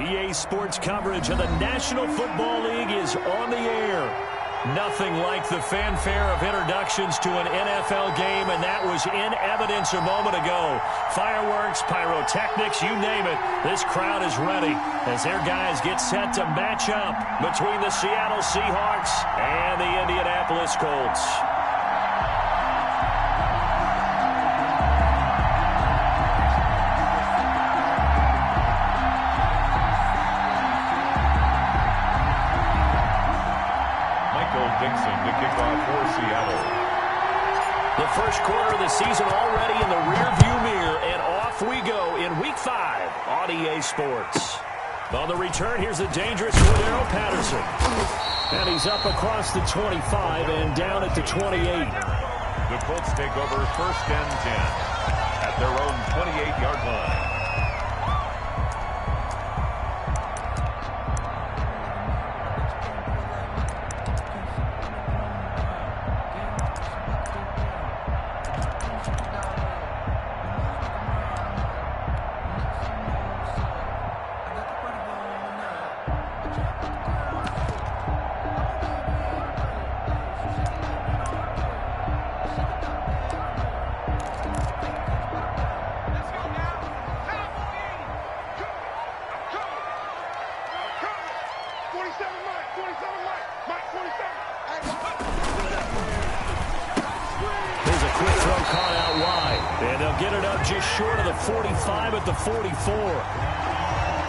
EA Sports coverage of the National Football League is on the air. Nothing like the fanfare of introductions to an NFL game, and that was in evidence a moment ago. Fireworks, pyrotechnics, you name it. This crowd is ready as their guys get set to match up between the Seattle Seahawks and the Indianapolis Colts. To kick off for Seattle. The first quarter of the season already in the rearview mirror, and off we go in Week 5 on EA Sports. On the return, here's the dangerous Cordero Patterson. And he's up across the 25 and down at the 28. The Colts take over 1st and 10 at their own 28-yard line. Short of the 45 at the 44.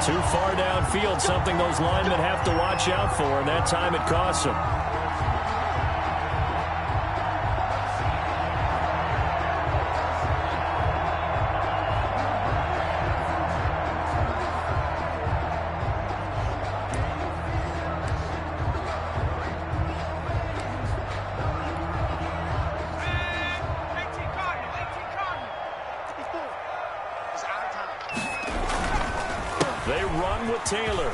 Too far downfield, something those linemen have to watch out for, and that time it costs them. They run with Taylor.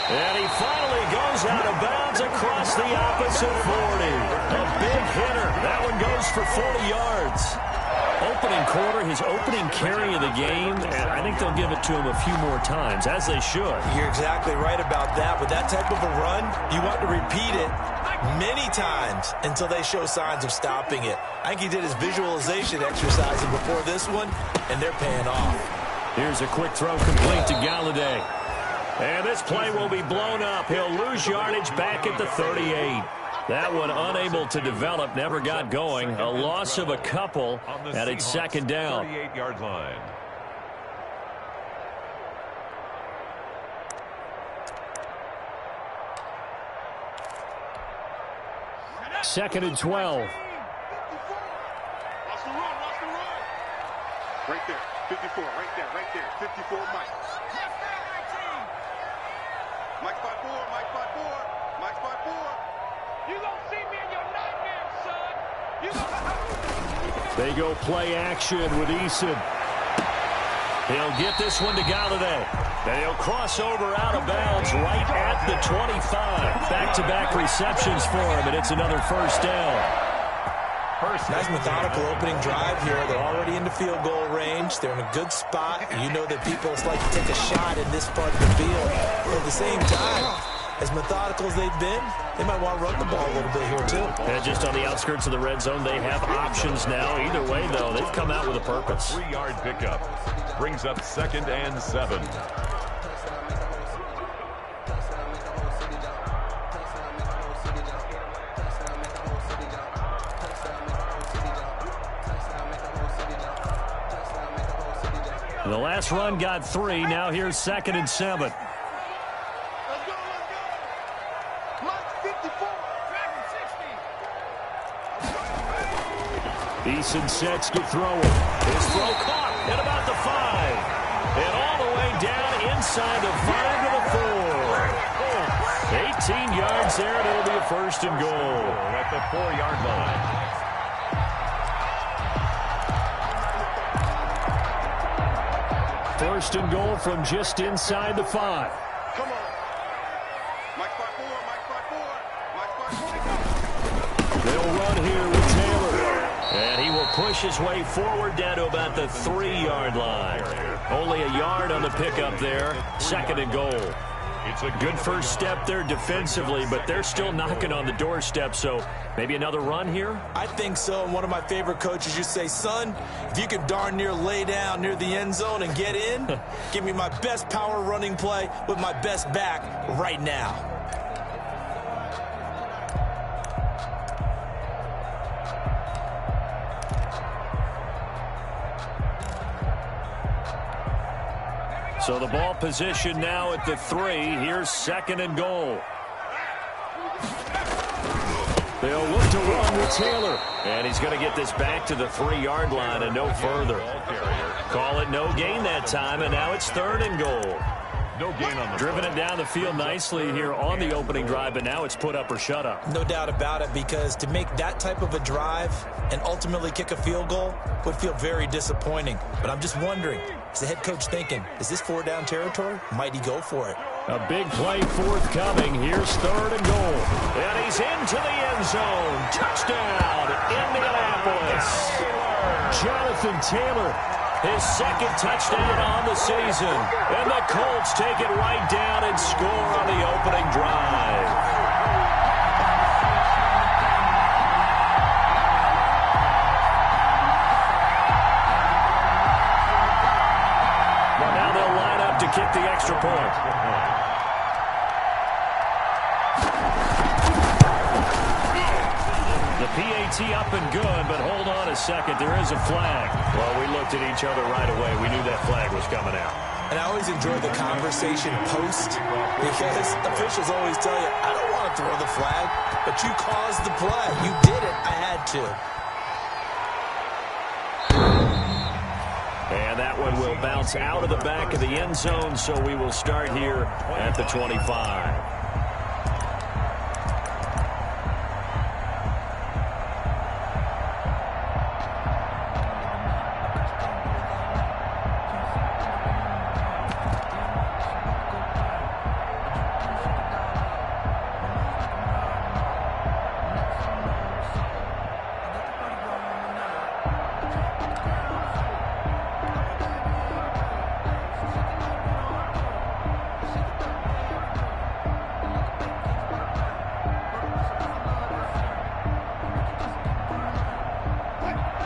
And he finally goes out of bounds across the opposite 40. A big hitter. That one goes for 40 yards. Opening quarter, his opening carry of the game, and I think they'll give it to him a few more times, as they should. You're exactly right about that. With that type of a run, you want to repeat it many times until they show signs of stopping it. I think he did his visualization exercising before this one, and they're paying off. Here's a quick throw complete to Galladay. And this play will be blown up. He'll lose yardage back at the 38. That one unable to develop, never got going. A loss of a couple at its second down. 38-yard line. Second and 12. Watch the run. Right there, 54, right there. 54, Mike. Mike 5-4. Mike 5-4. You gonna see me in your nightmares, son. They go play action with Eason. He'll get this one to Galladay. And he'll cross over out of bounds right at the 25. Back-to-back receptions for him, and it's another first down. Nice methodical opening drive here. They're already in the field goal range. They're in a good spot. You know that people like to take a shot in this part of the field. But at the same time, as methodical as they've been, they might want to run the ball a little bit here too. And just on the outskirts of the red zone, they have options now. Either way, though, they've come out with a purpose. 3-yard pickup brings up 2nd and 7. The last run got 3. Now here's 2nd and 7. Let's go. Mike 54. Eason sets to throw it. His throw caught at about the 5. And all the way down inside the 5 to the 4. 18 yards there, and it'll be a 1st and goal. At the 4-yard line. First and goal from just inside the 5. Come on. Mike 5-4. They'll run here with Taylor. And he will push his way forward down to about the 3-yard line. Only a yard on the pickup there. 2nd and goal. It's a good first step there defensively, but they're still knocking on the doorstep, so maybe another run here? I think so, and one of my favorite coaches used to say, son, if you can darn near lay down near the end zone and get in, give me my best power running play with my best back right now. So the ball position now at the 3. Here's 2nd and goal. They'll look to run with Taylor. And he's going to get this back to the 3-yard line and no further. Call it no gain that time, and now it's 3rd and goal. No gain on the Driven it down the field nicely here on the opening drive, but now it's put up or shut up. No doubt about it, because to make that type of a drive and ultimately kick a field goal would feel very disappointing. But I'm just wondering, is the head coach thinking, is this 4-down territory? Might he go for it? A big play forthcoming. Here's 3rd and goal. And he's into the end zone. Touchdown, Indianapolis. Jonathan Taylor, his 2nd touchdown on the season. And the Colts take it right down and score on the opening drive. Well, now they'll line up to kick the extra point. The PAT up and good, but hold on a second. There is a flag. Well, we looked at each other right away. We knew that flag was coming out. And I always enjoy the conversation post, because officials always tell you, I don't want to throw the flag, but you caused the play. You did it. I had to. And that one will bounce out of the back of the end zone, so we will start here at the 25.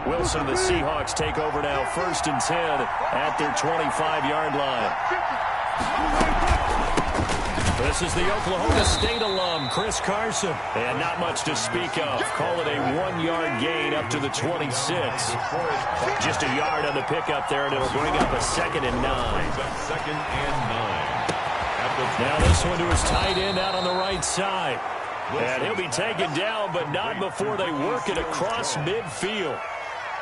Wilson, the Seahawks take over now, 1st and 10 at their 25-yard line. This is the Oklahoma State alum, Chris Carson. And not much to speak of. Call it a 1-yard gain up to the 26. Just a yard on the pickup there, and it'll bring up a 2nd and 9. 2nd and 9. Now this one to his tight end out on the right side. And he'll be taken down, but not before they work it across midfield.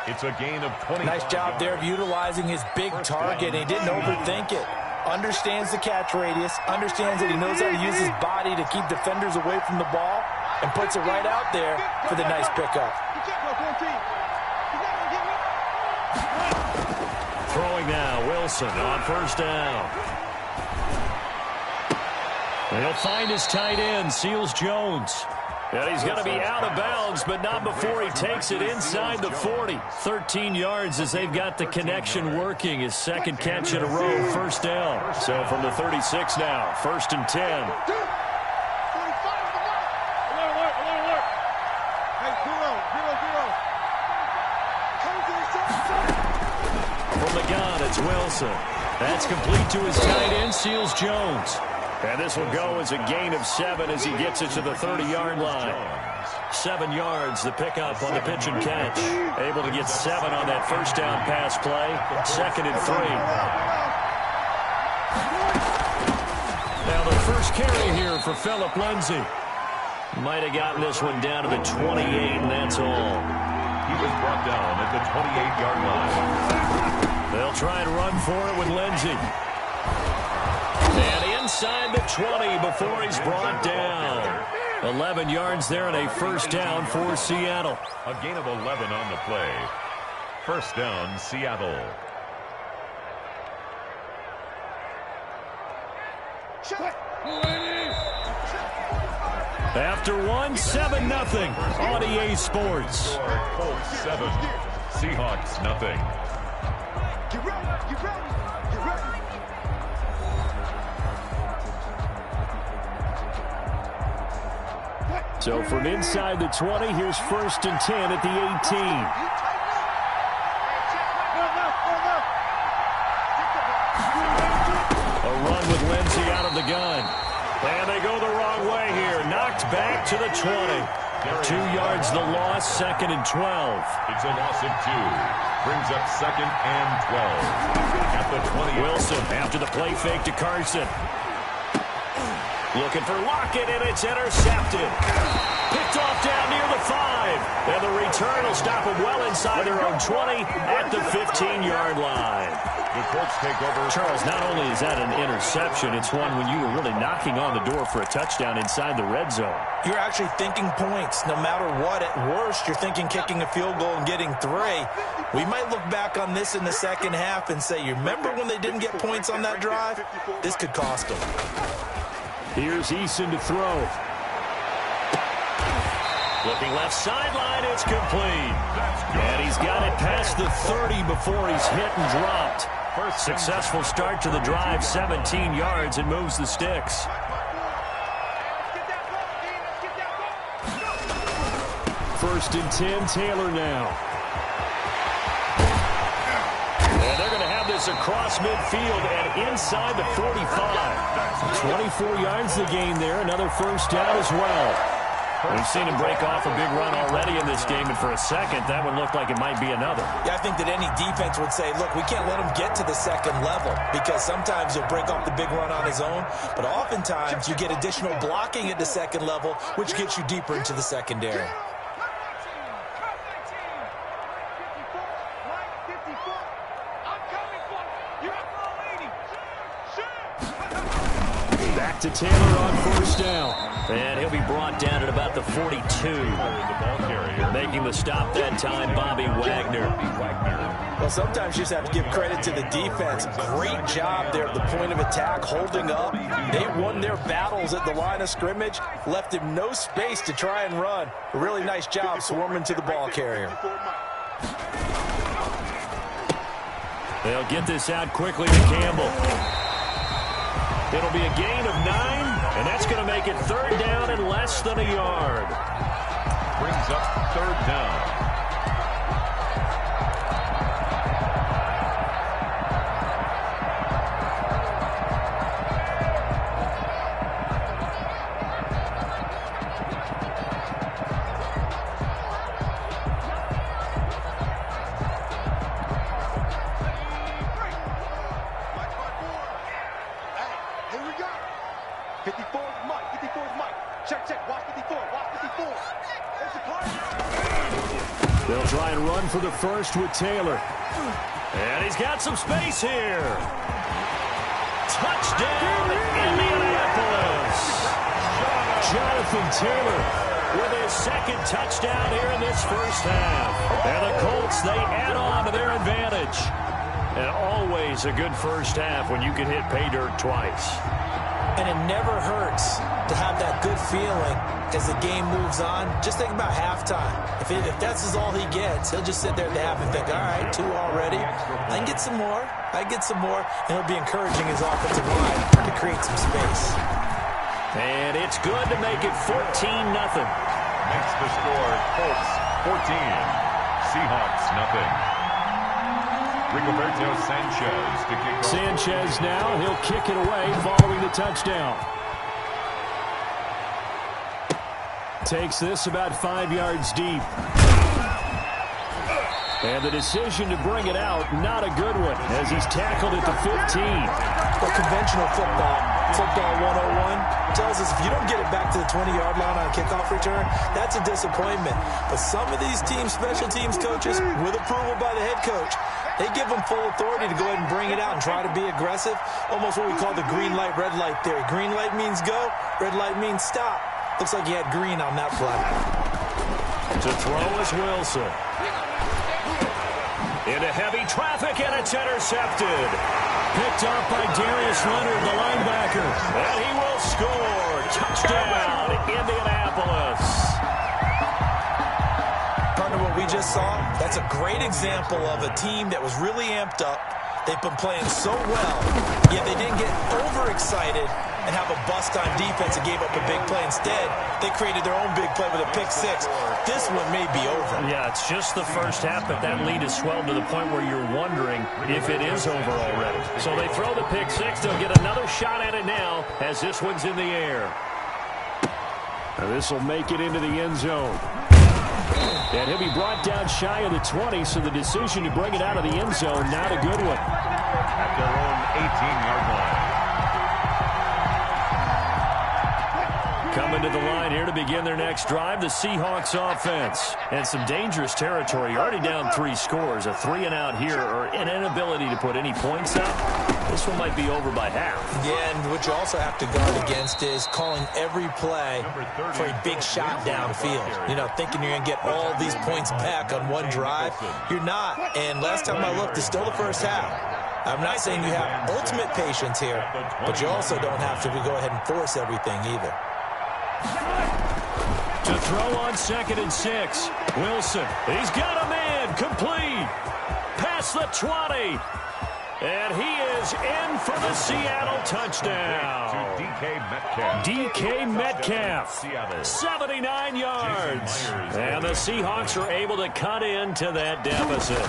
It's a gain of 20. Nice job there of utilizing his big target. He didn't overthink it. Understands the catch radius. Understands that he knows how to use his body to keep defenders away from the ball. And puts it right out there for the nice pickup. Throwing now, Wilson on 1st down. And he'll find his tight end, Seals Jones. And he's going to be out of bounds, but not before he takes it inside the 40. 13 yards as they've got the connection working. His 2nd catch in a row, 1st down. So from the 36 now, 1st and 10. From the gun, it's Wilson. That's complete to his tight end, Seals Jones. And this will go as a gain of 7 as he gets it to the 30-yard line. 7 yards, the pickup on the pitch and catch. Able to get 7 on that 1st down pass play. 2nd and 3. Now the first carry here for Phillip Lindsay. Might have gotten this one down to the 28, and that's all. He was brought down at the 28-yard line. They'll try and run for it with Lindsay. And inside the 20 before he's brought down. 11 yards there and a 1st down for Seattle. A gain of 11 on the play. 1st down, Seattle. After one, 7-0 on EA Sports. Colts 7, Seahawks, nothing. Get ready, get ready, get ready. So from inside the 20, here's 1st and 10 at the 18. A run with Lindsey out of the gun. And they go the wrong way here. Knocked back to the 20. 2 yards the loss, 2nd and 12. It's a loss of 2. Brings up 2nd and 12. At the 20. Wilson after the play fake to Carson. Looking for Lockett, and it's intercepted. Picked off down near the 5. And the return will stop them well inside their own 20 at the 15-yard line. The Colts take over. Charles, not only is that an interception, it's one when you were really knocking on the door for a touchdown inside the red zone. You're actually thinking points. No matter what, at worst, you're thinking kicking a field goal and getting 3. We might look back on this in the second half and say, you remember when they didn't get points on that drive? This could cost them. Here's Eason to throw. Looking left sideline, it's complete. And he's got it past the 30 before he's hit and dropped. Successful start to the drive, 17 yards, and moves the sticks. First and 10, Taylor now. And they're going to have this across midfield and inside the 45. 24 yards the gain there, another first down as well. We've seen him break off a big run already in this game, and for a second, that would look like it might be another. Yeah, I think that any defense would say, look, we can't let him get to the second level, because sometimes he'll break off the big run on his own, but oftentimes you get additional blocking at the second level, which gets you deeper into the secondary. Back to Taylor on first down. And he'll be brought down at about the 42. Making the stop that time, Bobby Wagner. Well, sometimes you just have to give credit to the defense. Great job there at the point of attack, holding up. They won their battles at the line of scrimmage, left him no space to try and run. A really nice job swarming to the ball carrier. They'll get this out quickly to Campbell. It'll be a gain of 9, and that's going to make it 3rd down and less than a yard. Brings up 3rd down. They'll try and run for the first with Taylor. And he's got some space here. Touchdown, Indianapolis. Jonathan Taylor with his 2nd touchdown here in this first half. And the Colts, they add on to their advantage. And always a good first half when you can hit pay dirt twice. And it never hurts to have that good feeling as the game moves on. Just think about halftime. If that's all he gets, he'll just sit there at the half and think, all right, 2 already. I can get some more. I get some more. And he'll be encouraging his offensive line to create some space. And it's good to make it 14-0. Makes the score Colts 14. Seahawks nothing. Rigoberto Sanchez to kick off. Sanchez now. He'll kick it away following the touchdown. Takes this about 5 yards deep. And the decision to bring it out, not a good one, as he's tackled at the 15. Well, conventional football 101 tells us if you don't get it back to the 20-yard line on a kickoff return, that's a disappointment. But some of these teams, special teams coaches, with approval by the head coach, they give them full authority to go ahead and bring it out and try to be aggressive. Almost what we call the green light, red light theory. Green light means go, red light means stop. Looks like he had green on that play. To throw is Wilson. Into heavy traffic, and it's intercepted. Picked up by Darius Leonard, the linebacker. And he will score. Touchdown, Indianapolis. Partner, what we just saw, that's a great example of a team that was really amped up. They've been playing so well, yet they didn't get overexcited and have a bust on defense and gave up a big play. Instead, they created their own big play with a pick six. This one may be over. Yeah, it's just the first half, but that lead has swelled to the point where you're wondering if it is over already. So they throw the pick six. They'll get another shot at it now as this one's in the air. This will make it into the end zone. And he'll be brought down shy of the 20, so the decision to bring it out of the end zone, not a good one. At their own 18-yard line. Coming to the line here to begin their next drive, the Seahawks offense. And some dangerous territory. Already down 3 scores. A 3-and-out here, or an inability to put any points up. This one might be over by half. Yeah, and what you also have to guard against is calling every play for a big shot downfield. You know, thinking you're going to get all these points back on one drive. You're not. And last time I looked, it's still the first half. I'm not saying you have ultimate patience here, but you also don't have to go ahead and force everything either. To throw on 2nd and 6. Wilson, he's got a man, complete. Past the 20. And he is in for the Seattle touchdown. To DK Metcalf. DK Metcalf, 79 yards. And the Seahawks are able to cut into that deficit.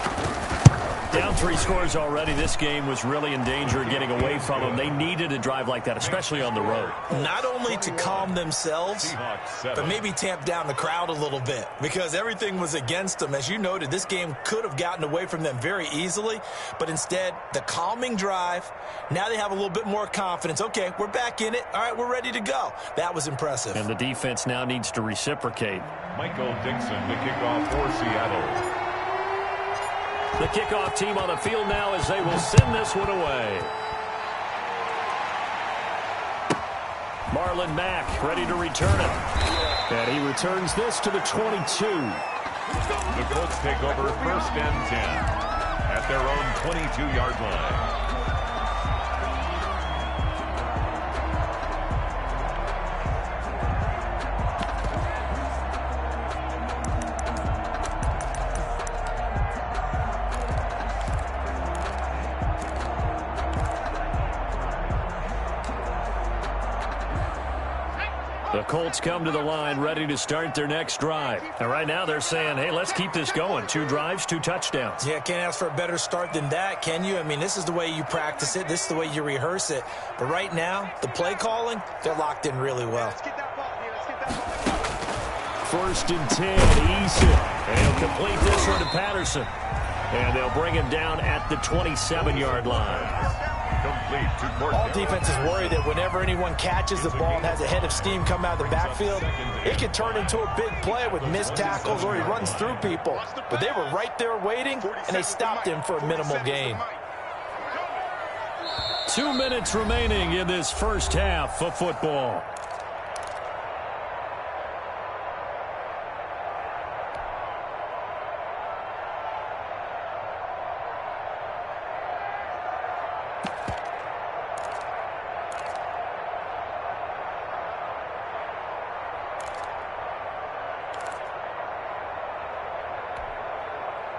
Down 3 scores already. This game was really in danger of getting away from them. They needed a drive like that, especially on the road. Not only to calm themselves, but maybe tamp down the crowd a little bit, because everything was against them. As you noted, this game could have gotten away from them very easily, but instead, the calming drive, now they have a little bit more confidence. Okay, we're back in it. All right, we're ready to go. That was impressive. And the defense now needs to reciprocate. Michael Dixon to kick off for Seattle. The kickoff team on the field now as they will send this one away. Marlon Mack ready to return it. And he returns this to the 22. The Colts take over 1st and 10 at their own 22-yard line. The Colts come to the line ready to start their next drive. And right now they're saying, hey, let's keep this going. 2 drives, 2 touchdowns. Yeah, can't ask for a better start than that, can you? I mean, this is the way you practice it. This is the way you rehearse it. But right now, the play calling, they're locked in really well. 1st and 10, Eason. And he'll complete this one to Patterson. And they'll bring him down at the 27-yard line. All defenses worry that whenever anyone catches the ball and has a head of steam come out of the backfield, it can turn into a big play with missed tackles or he runs through people. But they were right there waiting, and they stopped him for a minimal gain. 2 minutes remaining in this first half of football.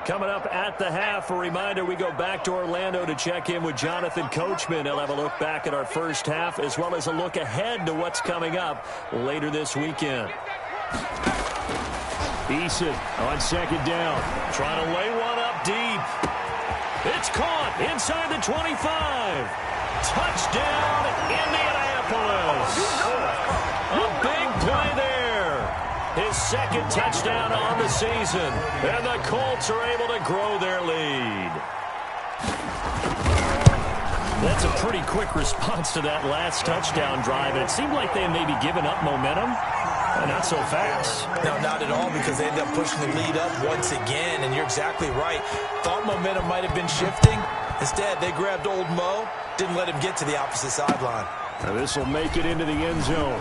Coming up at the half, a reminder, we go back to Orlando to check in with Jonathan Coachman. He'll have a look back at our first half as well as a look ahead to what's coming up later this weekend. Eason on 2nd down, trying to lay one up deep. It's caught inside the 25. Touchdown, Indianapolis. A big play there. His 2nd touchdown on the season. And the Colts are able to grow their lead. That's a pretty quick response to that last touchdown drive. And it seemed like they had maybe given up momentum. Not so fast. No, not at all, because they ended up pushing the lead up once again. And you're exactly right. Thought momentum might have been shifting. Instead, they grabbed old Mo. Didn't let him get to the opposite sideline. Now this will make it into the end zone.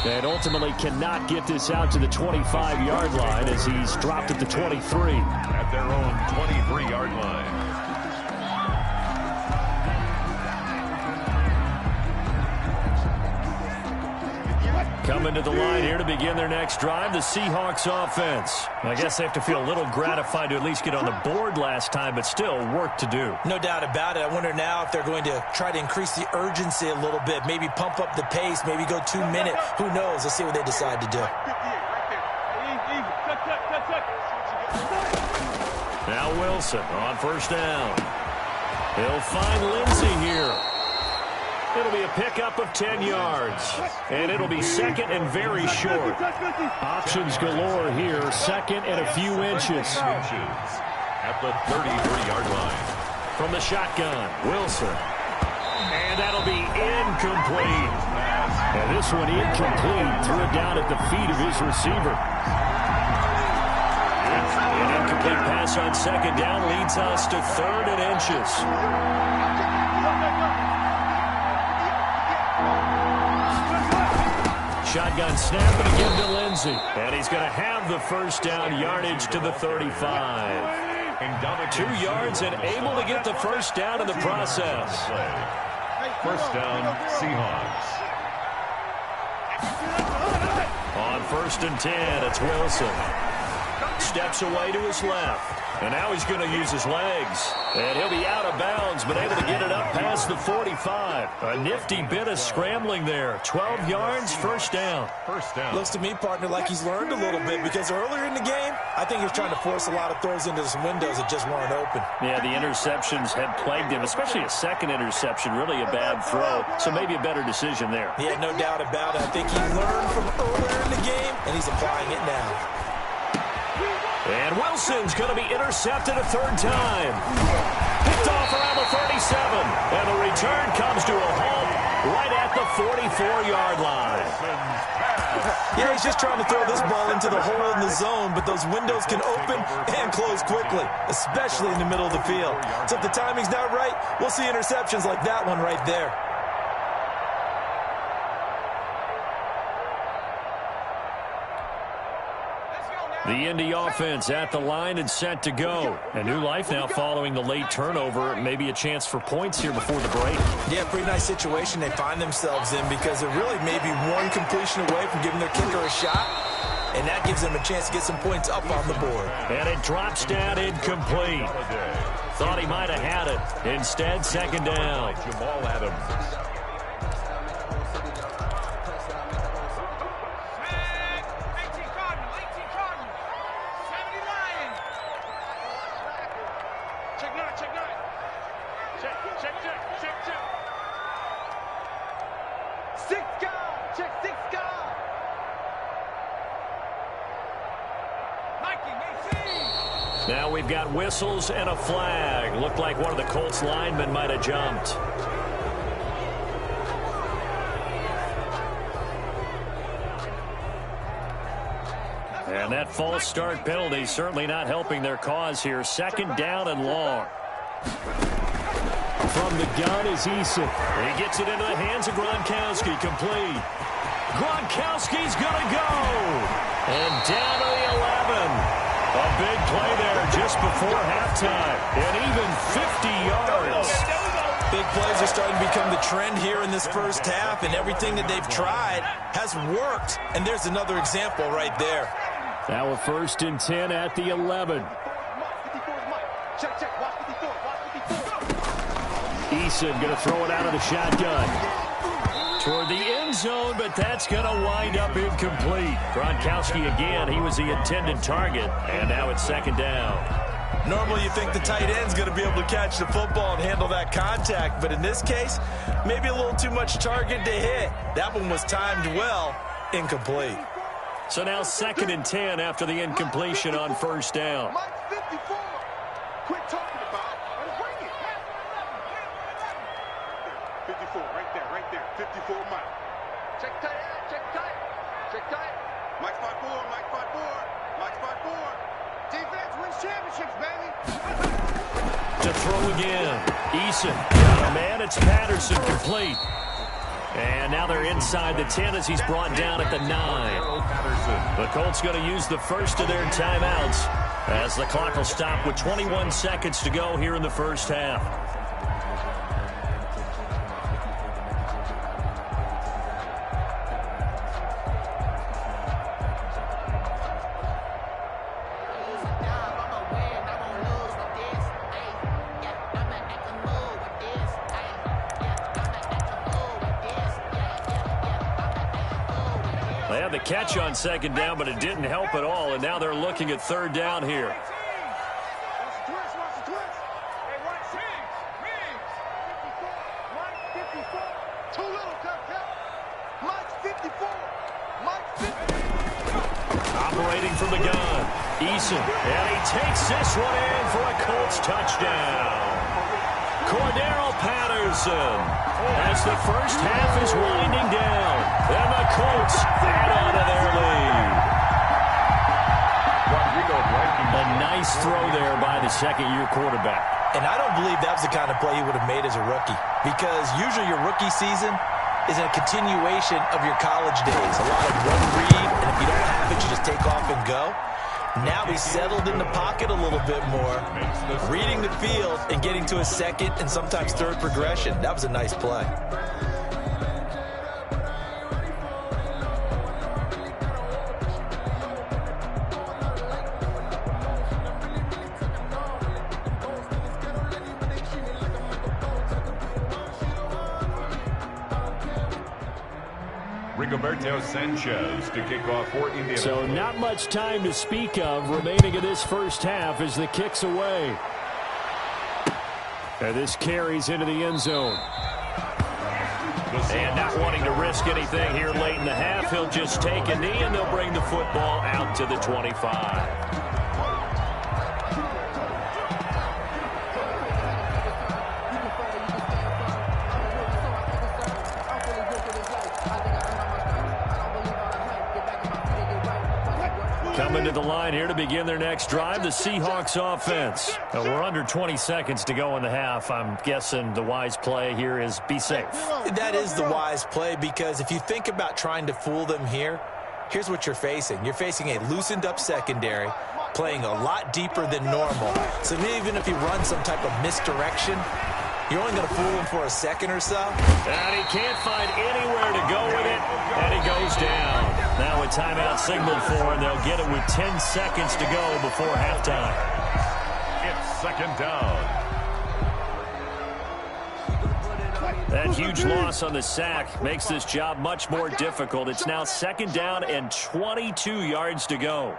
And ultimately cannot get this out to the 25-yard line as he's dropped at the 23. At their own 23-yard line. Coming to the line here to begin their next drive, the Seahawks offense. I guess they have to feel a little gratified to at least get on the board last time, but still work to do. No doubt about it. I wonder now if they're going to try to increase the urgency a little bit, maybe pump up the pace, maybe go 2 minute. Who knows? Let's see what they decide to do. Now Wilson on first down. He'll find Lindsey here. It'll be a pickup of 10 yards. And it'll be second and very short. Options galore here. Second and a few inches. At the 33-yard line. From the shotgun, Wilson. And that'll be incomplete. And this one incomplete. Threw it down at the feet of his receiver. An incomplete pass on second down leads us to third and inches. Shotgun snap and again to Lindsey. And he's going to have the first down, yardage to the 35. 2 yards and able to get the first down in the process. First down, Seahawks. On first and 10, it's Wilson. Steps away to his left. And now he's going to use his legs. And he'll be out of bounds, but able to get it up past the 45. A nifty bit of scrambling there. 12 yards, first down. First down. Looks to me, partner, like he's learned a little bit, because earlier in the game, I think he was trying to force a lot of throws into some windows that just weren't open. Yeah, the interceptions had plagued him, especially a second interception, really a bad throw. So maybe a better decision there. Yeah, no doubt about it. I think he learned from earlier in the game, and he's applying it now. And Wilson's going to be intercepted a third time. Picked off around the 37. And the return comes to a halt right at the 44-yard line. Yeah, he's just trying to throw this ball into the hole in the zone, but those windows can open and close quickly, especially in the middle of the field. So if the timing's not right, we'll see interceptions like that one right there. The Indy offense at the line and set to go. A new life now following the late turnover. Maybe a chance for points here before the break. Yeah, pretty nice situation they find themselves in, because they're really maybe one completion away from giving their kicker a shot, and that gives them a chance to get some points up on the board. And it drops down incomplete. Thought he might have had it. Instead, second down. Jamal Adams. Now we've got whistles and a flag. Looked like one of the Colts linemen might have jumped. And that false start penalty certainly not helping their cause here. Second down and long. From the gun is Eason. He gets it into the hands of Gronkowski. Complete. Gronkowski's going to go. And down to the 11. A big play there just before halftime. And even 50 yards. Big plays are starting to become the trend here in this first half, and everything that they've tried has worked. And there's another example right there. Now a first and 10 at the 11. Eason going to throw it out of the shotgun. Toward the end zone, but that's going to wind up incomplete. Gronkowski again, he was the intended target, and now it's second down. Normally you think the tight end's going to be able to catch the football and handle that contact, but in this case, maybe a little too much target to hit. That one was timed well, incomplete. So now second and 10 after the incompletion on first down. Quit talking about it. Bring it. 54, right there. 54, Mike. Check tight, check tight. Mike 5-4, Mike 5-4. Mike 5-4. Defense wins championships, baby. To throw again. Eason. Got a man, it's Patterson, complete. And now they're inside the 10 as he's brought down at the 9. The Colts going to use the first of their timeouts as the clock will stop with 21 seconds to go here in the first half. the catch on second down, but it didn't help at all, and now they're looking at third down here. Operating from the gun, Eason, and he takes this one in for a Colts touchdown. Cordero Patterson, as the first half is winding down, and the Colts add on to their lead. A nice throw there by the second-year quarterback. And I don't believe that was the kind of play he would have made as a rookie, because usually your rookie season is a continuation of your college days. A lot of run read, and if you don't have it, you just take off and go. Now he's settled in the pocket a little bit more, reading the field and getting to a second and sometimes third progression. That was a nice play. Rigoberto Sanchez to kick off for Indiana. So not much time to speak of remaining in this first half as the kick's away. And this carries into the end zone. And not wanting to risk anything here late in the half, he'll just take a knee and they'll bring the football out to the 25. Coming to the line here to begin their next drive, the Seahawks offense. We're under 20 seconds to go in the half. I'm guessing the wise play here is be safe. That is the wise play, because if you think about trying to fool them here, here's what you're facing. You're facing a loosened up secondary, playing a lot deeper than normal. So even if you run some type of misdirection, you're only going to fool him for a second or so. And he can't find anywhere to go with it, and he goes down. Now a timeout signaled for, and they'll get it with 10 seconds to go before halftime. It's second down. That huge loss on the sack makes this job much more difficult. It's now second down and 22 yards to go.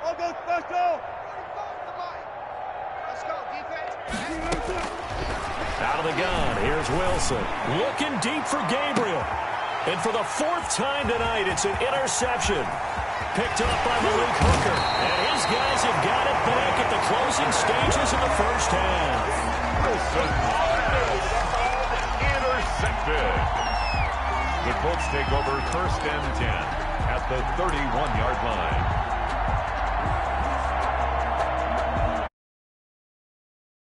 I'll go special. Let's go, defense. Out of the gun, here's Wilson. Looking deep for Gabriel. And for the fourth time tonight, it's an interception. Picked up by Malik Hooker. And his guys have got it back at the closing stages of the first half. Wilson intercepted. The Colts take over first and 10 at the 31-yard line.